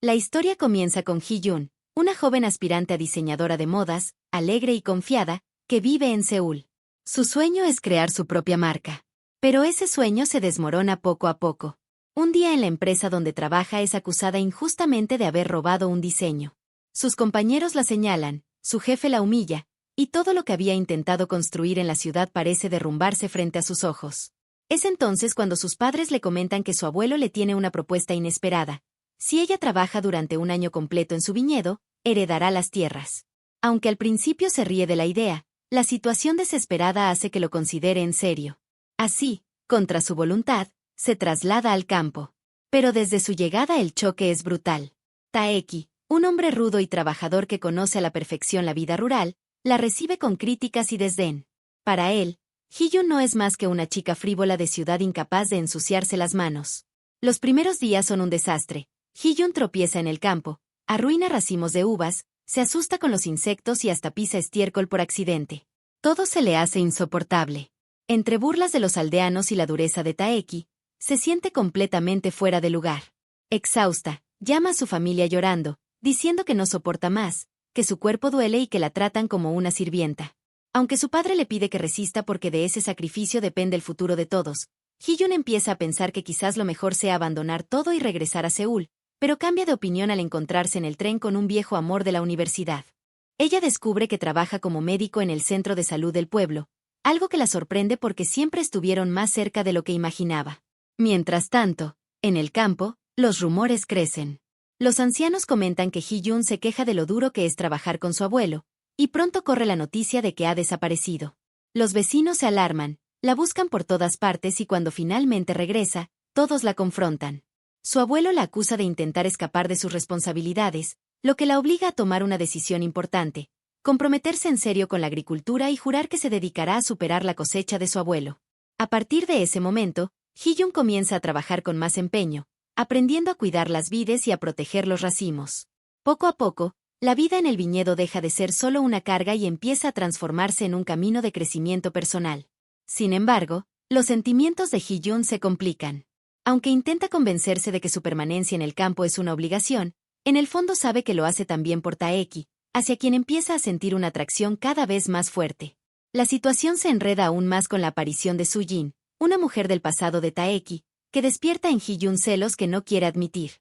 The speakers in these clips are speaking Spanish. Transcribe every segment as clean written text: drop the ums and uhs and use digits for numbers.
La historia comienza con Hee-jun, una joven aspirante a diseñadora de modas, alegre y confiada, que vive en Seúl. Su sueño es crear su propia marca. Pero ese sueño se desmorona poco a poco. Un día en la empresa donde trabaja es acusada injustamente de haber robado un diseño. Sus compañeros la señalan, su jefe la humilla, y todo lo que había intentado construir en la ciudad parece derrumbarse frente a sus ojos. Es entonces cuando sus padres le comentan que su abuelo le tiene una propuesta inesperada. Si ella trabaja durante un año completo en su viñedo, heredará las tierras. Aunque al principio se ríe de la idea, la situación desesperada hace que lo considere en serio. Así, contra su voluntad, se traslada al campo. Pero desde su llegada el choque es brutal. Taeki, un hombre rudo y trabajador que conoce a la perfección la vida rural, la recibe con críticas y desdén. Para él, Hee-jun no es más que una chica frívola de ciudad incapaz de ensuciarse las manos. Los primeros días son un desastre. Hee-jun tropieza en el campo, arruina racimos de uvas, se asusta con los insectos y hasta pisa estiércol por accidente. Todo se le hace insoportable. Entre burlas de los aldeanos y la dureza de Taeki, se siente completamente fuera de lugar. Exhausta, llama a su familia llorando, diciendo que no soporta más, que su cuerpo duele y que la tratan como una sirvienta. Aunque su padre le pide que resista porque de ese sacrificio depende el futuro de todos, Hee-jun empieza a pensar que quizás lo mejor sea abandonar todo y regresar a Seúl, pero cambia de opinión al encontrarse en el tren con un viejo amor de la universidad. Ella descubre que trabaja como médico en el centro de salud del pueblo, algo que la sorprende porque siempre estuvieron más cerca de lo que imaginaba. Mientras tanto, en el campo, los rumores crecen. Los ancianos comentan que Hee-jun se queja de lo duro que es trabajar con su abuelo, y pronto corre la noticia de que ha desaparecido. Los vecinos se alarman, la buscan por todas partes y cuando finalmente regresa, todos la confrontan. Su abuelo la acusa de intentar escapar de sus responsabilidades, lo que la obliga a tomar una decisión importante, comprometerse en serio con la agricultura y jurar que se dedicará a superar la cosecha de su abuelo. A partir de ese momento, Hee-jun comienza a trabajar con más empeño, aprendiendo a cuidar las vides y a proteger los racimos. Poco a poco, la vida en el viñedo deja de ser solo una carga y empieza a transformarse en un camino de crecimiento personal. Sin embargo, los sentimientos de Hee-jun se complican. Aunque intenta convencerse de que su permanencia en el campo es una obligación, en el fondo sabe que lo hace también por Taeki, hacia quien empieza a sentir una atracción cada vez más fuerte. La situación se enreda aún más con la aparición de Soo-jin, una mujer del pasado de Taeki, que despierta en Hee-jun celos que no quiere admitir.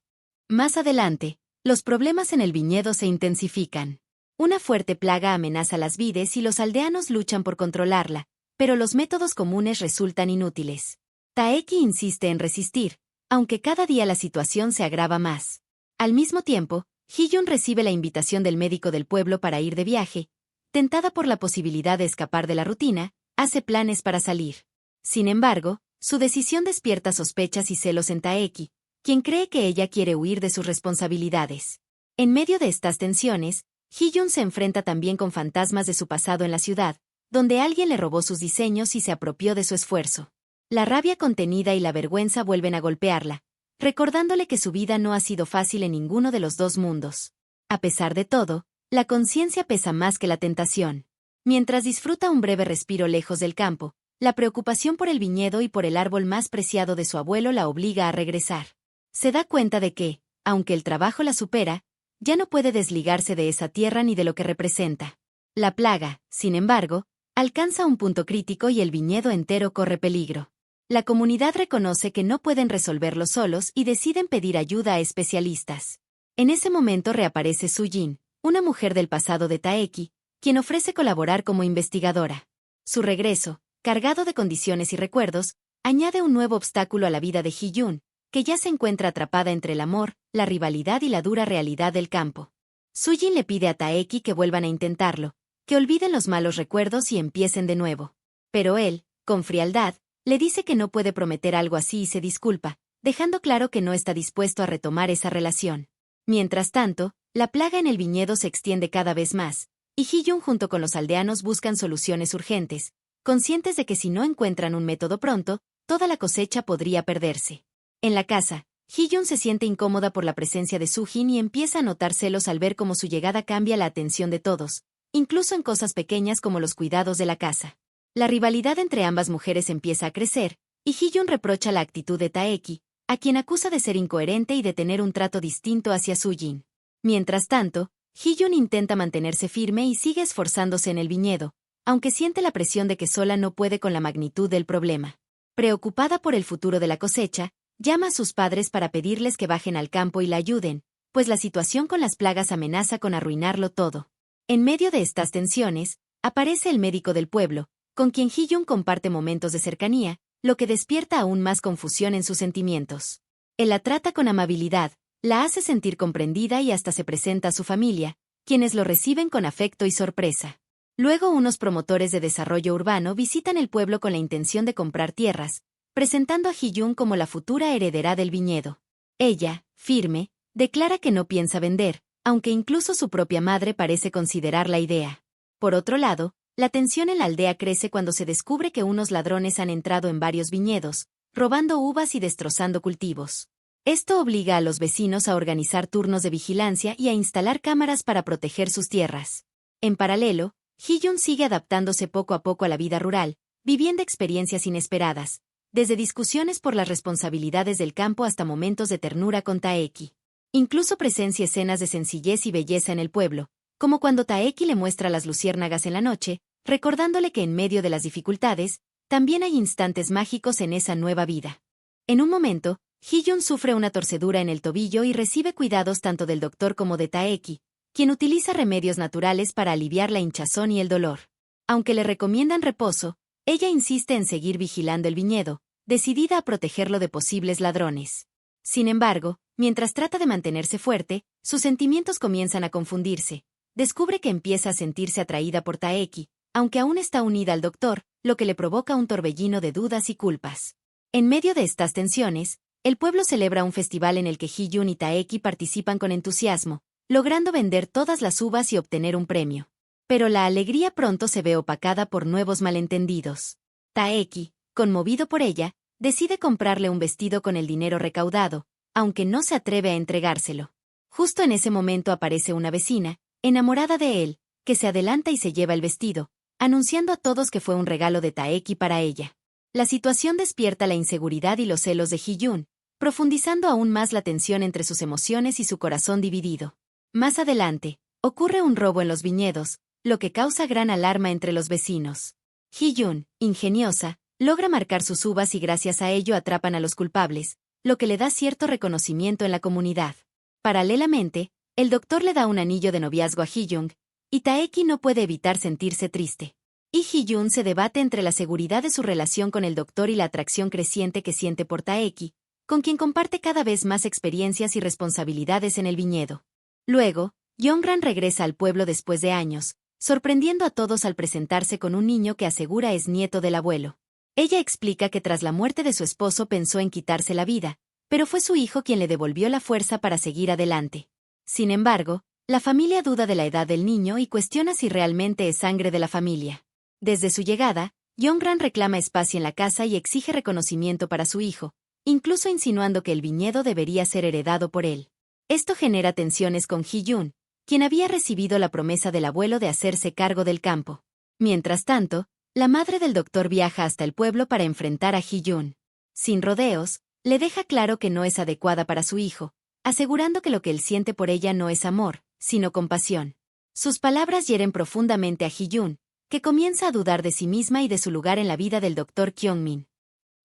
Más adelante, los problemas en el viñedo se intensifican. Una fuerte plaga amenaza las vides y los aldeanos luchan por controlarla, pero los métodos comunes resultan inútiles. Taeki insiste en resistir, aunque cada día la situación se agrava más. Al mismo tiempo, Hee-jun recibe la invitación del médico del pueblo para ir de viaje. Tentada por la posibilidad de escapar de la rutina, hace planes para salir. Sin embargo, su decisión despierta sospechas y celos en Taeki, quien cree que ella quiere huir de sus responsabilidades. En medio de estas tensiones, Hee-jun se enfrenta también con fantasmas de su pasado en la ciudad, donde alguien le robó sus diseños y se apropió de su esfuerzo. La rabia contenida y la vergüenza vuelven a golpearla, recordándole que su vida no ha sido fácil en ninguno de los dos mundos. A pesar de todo, la conciencia pesa más que la tentación. Mientras disfruta un breve respiro lejos del campo, la preocupación por el viñedo y por el árbol más preciado de su abuelo la obliga a regresar. Se da cuenta de que, aunque el trabajo la supera, ya no puede desligarse de esa tierra ni de lo que representa. La plaga, sin embargo, alcanza un punto crítico y el viñedo entero corre peligro. La comunidad reconoce que no pueden resolverlo solos y deciden pedir ayuda a especialistas. En ese momento reaparece Soo-jin, una mujer del pasado de Taeki, quien ofrece colaborar como investigadora. Su regreso, cargado de condiciones y recuerdos, añade un nuevo obstáculo a la vida de Hee-jun, que ya se encuentra atrapada entre el amor, la rivalidad y la dura realidad del campo. Soo-jin le pide a Taeki que vuelvan a intentarlo, que olviden los malos recuerdos y empiecen de nuevo. Pero él, con frialdad, le dice que no puede prometer algo así y se disculpa, dejando claro que no está dispuesto a retomar esa relación. Mientras tanto, la plaga en el viñedo se extiende cada vez más, y Hee-jun junto con los aldeanos buscan soluciones urgentes, conscientes de que si no encuentran un método pronto, toda la cosecha podría perderse. En la casa, Hee-jun se siente incómoda por la presencia de Soo-jin y empieza a notar celos al ver cómo su llegada cambia la atención de todos, incluso en cosas pequeñas como los cuidados de la casa. La rivalidad entre ambas mujeres empieza a crecer, y Hee-jun reprocha la actitud de Taeki, a quien acusa de ser incoherente y de tener un trato distinto hacia Sujin. Mientras tanto, Hee-jun intenta mantenerse firme y sigue esforzándose en el viñedo, aunque siente la presión de que sola no puede con la magnitud del problema. Preocupada por el futuro de la cosecha, llama a sus padres para pedirles que bajen al campo y la ayuden, pues la situación con las plagas amenaza con arruinarlo todo. En medio de estas tensiones, aparece el médico del pueblo, con quien Hee-jun comparte momentos de cercanía, lo que despierta aún más confusión en sus sentimientos. Él la trata con amabilidad, la hace sentir comprendida y hasta se presenta a su familia, quienes lo reciben con afecto y sorpresa. Luego unos promotores de desarrollo urbano visitan el pueblo con la intención de comprar tierras, presentando a Hee-jun como la futura heredera del viñedo. Ella, firme, declara que no piensa vender, aunque incluso su propia madre parece considerar la idea. Por otro lado, la tensión en la aldea crece cuando se descubre que unos ladrones han entrado en varios viñedos, robando uvas y destrozando cultivos. Esto obliga a los vecinos a organizar turnos de vigilancia y a instalar cámaras para proteger sus tierras. En paralelo, Hee-jun sigue adaptándose poco a poco a la vida rural, viviendo experiencias inesperadas, desde discusiones por las responsabilidades del campo hasta momentos de ternura con Taeki. Incluso presencia escenas de sencillez y belleza en el pueblo, como cuando Taeki le muestra las luciérnagas en la noche, recordándole que en medio de las dificultades, también hay instantes mágicos en esa nueva vida. En un momento, Hee-jun sufre una torcedura en el tobillo y recibe cuidados tanto del doctor como de Taeki, quien utiliza remedios naturales para aliviar la hinchazón y el dolor. Aunque le recomiendan reposo, ella insiste en seguir vigilando el viñedo, decidida a protegerlo de posibles ladrones. Sin embargo, mientras trata de mantenerse fuerte, sus sentimientos comienzan a confundirse. Descubre que empieza a sentirse atraída por Taeki, aunque aún está unida al doctor, lo que le provoca un torbellino de dudas y culpas. En medio de estas tensiones, el pueblo celebra un festival en el que Hee-jun y Taeki participan con entusiasmo, logrando vender todas las uvas y obtener un premio. Pero la alegría pronto se ve opacada por nuevos malentendidos. Taeki, conmovido por ella, decide comprarle un vestido con el dinero recaudado, aunque no se atreve a entregárselo. Justo en ese momento aparece una vecina, enamorada de él, que se adelanta y se lleva el vestido, anunciando a todos que fue un regalo de Taeki para ella. La situación despierta la inseguridad y los celos de Hee-jun, profundizando aún más la tensión entre sus emociones y su corazón dividido. Más adelante, ocurre un robo en los viñedos, lo que causa gran alarma entre los vecinos. Hee-jun, ingeniosa, logra marcar sus uvas y gracias a ello atrapan a los culpables, lo que le da cierto reconocimiento en la comunidad. Paralelamente, el doctor le da un anillo de noviazgo a Hee-jun, y Taeki no puede evitar sentirse triste. Y Hee-jun se debate entre la seguridad de su relación con el doctor y la atracción creciente que siente por Taeki, con quien comparte cada vez más experiencias y responsabilidades en el viñedo. Luego, Yongran regresa al pueblo después de años, sorprendiendo a todos al presentarse con un niño que asegura es nieto del abuelo. Ella explica que tras la muerte de su esposo pensó en quitarse la vida, pero fue su hijo quien le devolvió la fuerza para seguir adelante. Sin embargo, la familia duda de la edad del niño y cuestiona si realmente es sangre de la familia. Desde su llegada, Yongran reclama espacio en la casa y exige reconocimiento para su hijo, incluso insinuando que el viñedo debería ser heredado por él. Esto genera tensiones con Hee-jun, quien había recibido la promesa del abuelo de hacerse cargo del campo. Mientras tanto, la madre del doctor viaja hasta el pueblo para enfrentar a Hee-jun. Sin rodeos, le deja claro que no es adecuada para su hijo, asegurando que lo que él siente por ella no es amor, sino compasión. Sus palabras hieren profundamente a Hee-jun, que comienza a dudar de sí misma y de su lugar en la vida del doctor Kyung-min.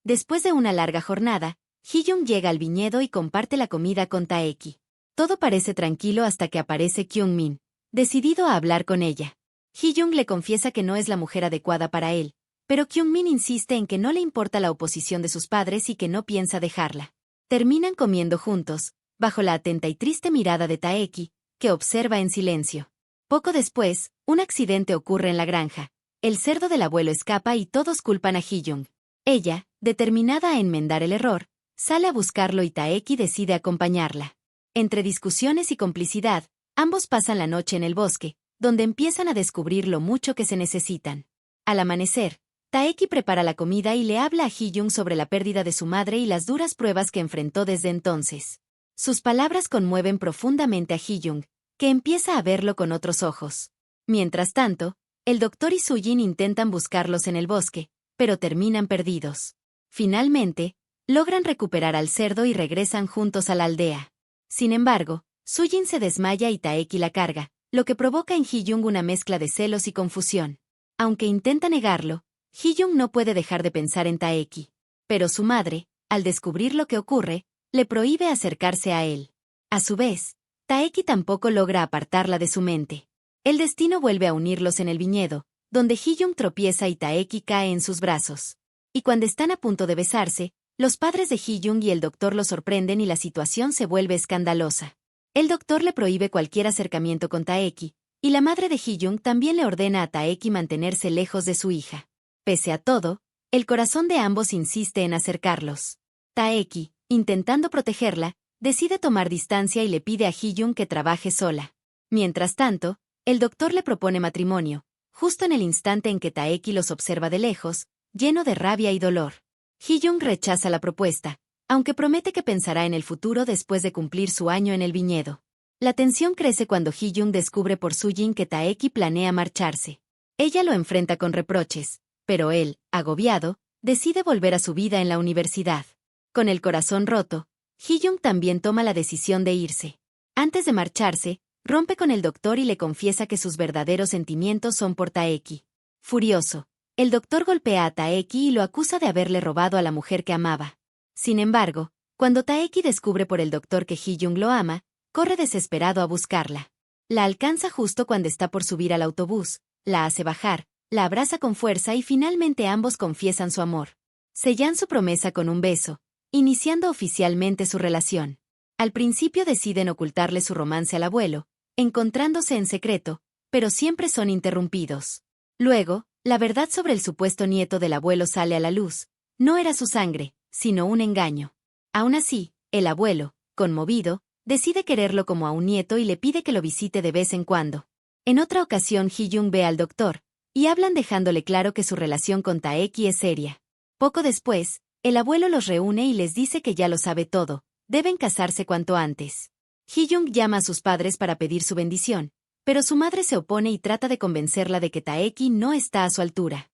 Después de una larga jornada, Hee-jun llega al viñedo y comparte la comida con Taeki. Todo parece tranquilo hasta que aparece Kyung-min, decidido a hablar con ella. Hee-jun le confiesa que no es la mujer adecuada para él, pero Kyung-min insiste en que no le importa la oposición de sus padres y que no piensa dejarla. Terminan comiendo juntos, bajo la atenta y triste mirada de Taeki, que observa en silencio. Poco después, un accidente ocurre en la granja. El cerdo del abuelo escapa y todos culpan a Hee-jun. Ella, determinada a enmendar el error, sale a buscarlo y Taeki decide acompañarla. Entre discusiones y complicidad, ambos pasan la noche en el bosque, donde empiezan a descubrir lo mucho que se necesitan. Al amanecer, Taeki prepara la comida y le habla a Hee-jun sobre la pérdida de su madre y las duras pruebas que enfrentó desde entonces. Sus palabras conmueven profundamente a Hee-jun, que empieza a verlo con otros ojos. Mientras tanto, el doctor y Sujin intentan buscarlos en el bosque, pero terminan perdidos. Finalmente, Logran recuperar al cerdo y regresan juntos a la aldea. Sin embargo, Sujin se desmaya y Taeki la carga, lo que provoca en Hee-jung una mezcla de celos y confusión. Aunque intenta negarlo, Hee-jung no puede dejar de pensar en Taeki. Pero su madre, al descubrir lo que ocurre, le prohíbe acercarse a él. A su vez, Taeki tampoco logra apartarla de su mente. El destino vuelve a unirlos en el viñedo, donde Hee-jung tropieza y Taeki cae en sus brazos. Y cuando están a punto de besarse, los padres de Hee-jung y el doctor lo sorprenden y la situación se vuelve escandalosa. El doctor le prohíbe cualquier acercamiento con Taeki, y la madre de Hee-jung también le ordena a Taeki mantenerse lejos de su hija. Pese a todo, el corazón de ambos insiste en acercarlos. Taeki, intentando protegerla, decide tomar distancia y le pide a Hee-jung que trabaje sola. Mientras tanto, el doctor le propone matrimonio, justo en el instante en que Taeki los observa de lejos, lleno de rabia y dolor. Hee-jung rechaza la propuesta, aunque promete que pensará en el futuro después de cumplir su año en el viñedo. La tensión crece cuando Hee-jung descubre por Sujin que Taeki planea marcharse. Ella lo enfrenta con reproches, pero él, agobiado, decide volver a su vida en la universidad. Con el corazón roto, Hee-jung también toma la decisión de irse. Antes de marcharse, rompe con el doctor y le confiesa que sus verdaderos sentimientos son por Taeki. Furioso, el doctor golpea a Taeki y lo acusa de haberle robado a la mujer que amaba. Sin embargo, cuando Taeki descubre por el doctor que Hee-jung lo ama, corre desesperado a buscarla. La alcanza justo cuando está por subir al autobús, la hace bajar, la abraza con fuerza y finalmente ambos confiesan su amor. Sellan su promesa con un beso, iniciando oficialmente su relación. Al principio deciden ocultarle su romance al abuelo, encontrándose en secreto, pero siempre son interrumpidos. Luego, la verdad sobre el supuesto nieto del abuelo sale a la luz. No era su sangre, sino un engaño. Aún así, el abuelo, conmovido, decide quererlo como a un nieto y le pide que lo visite de vez en cuando. En otra ocasión Hee-jung ve al doctor, y hablan dejándole claro que su relación con Taeki es seria. Poco después, el abuelo los reúne y les dice que ya lo sabe todo, deben casarse cuanto antes. Hee-jung llama a sus padres para pedir su bendición, pero su madre se opone y trata de convencerla de que Taeki no está a su altura.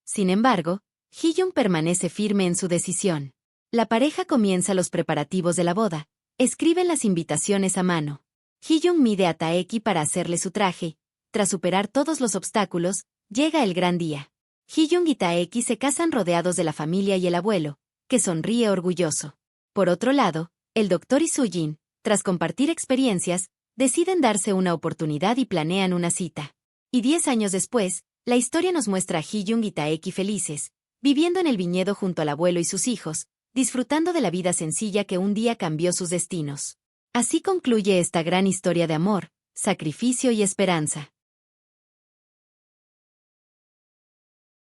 Sin embargo, Hee-jung permanece firme en su decisión. La pareja comienza los preparativos de la boda, escriben las invitaciones a mano. Hee-jung mide a Taeki para hacerle su traje. Tras superar todos los obstáculos, llega el gran día. Hee-jung y Taeki se casan rodeados de la familia y el abuelo, que sonríe orgulloso. Por otro lado, el doctor y Sujin, tras compartir experiencias, deciden darse una oportunidad y planean una cita. Y 10 años después, la historia nos muestra a Hee-jung y Taeki felices, viviendo en el viñedo junto al abuelo y sus hijos, disfrutando de la vida sencilla que un día cambió sus destinos. Así concluye esta gran historia de amor, sacrificio y esperanza.